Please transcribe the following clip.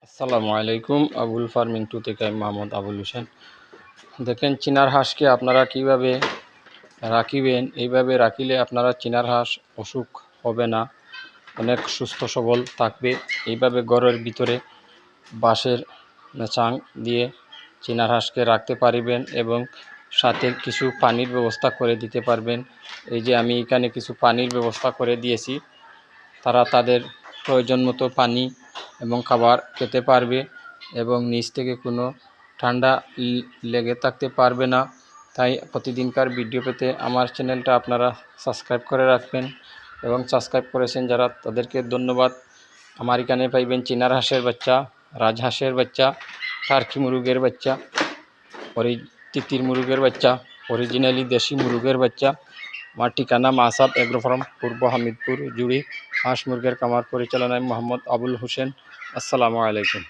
আসসালামু আলাইকুম। Abul farming two থেকে আমি মোহাম্মদ আবুল হোসেন। দেখেন চিনার হাঁসকে আপনারা কিভাবে রাখিবেন। এইভাবে রাখিলে আপনারা চিনার হাঁস অসুখ হবে না, অনেক সুস্থ সবল থাকবে। এইভাবে ঘরের ভিতরে বাঁশের চাং দিয়ে চিনার হাঁসকে রাখতে পারিবেন এবং সাথে কিছু পানির ব্যবস্থা করে দিতে পারবেন। এই যে আমি এখানে কিছু পানির ব্যবস্থা করে দিয়েছি, তারা তাদের প্রয়োজন মতো পানি এবং খাবার খেতে পারবে এবং নিচ থেকে কোনো ঠান্ডা লেগে থাকতে পারবে না। তাই প্রতিদিনকার ভিডিও পেতে আমার চ্যানেলটা আপনারা সাবস্ক্রাইব করে রাখবেন এবং সাবস্ক্রাইব করেছেন যারা তাদেরকে ধন্যবাদ। আমার এখানে পাইবেন চিনার হাঁসের বাচ্চা, রাজহাঁসের বাচ্চা, টার্কি মুরগের বাচ্চা, তিতির মুরগের বাচ্চা, অরিজিনালি দেশি মুরগের বাচ্চা। আমার ঠিকানা মাসাব এগ্রো ফার্ম, পূর্ব হামিদপুর, জুড়ি হাঁস মুরগের খামার পরিচালনায় মোহাম্মদ আবুল হোসেন। আসসালামু আলাইকুম।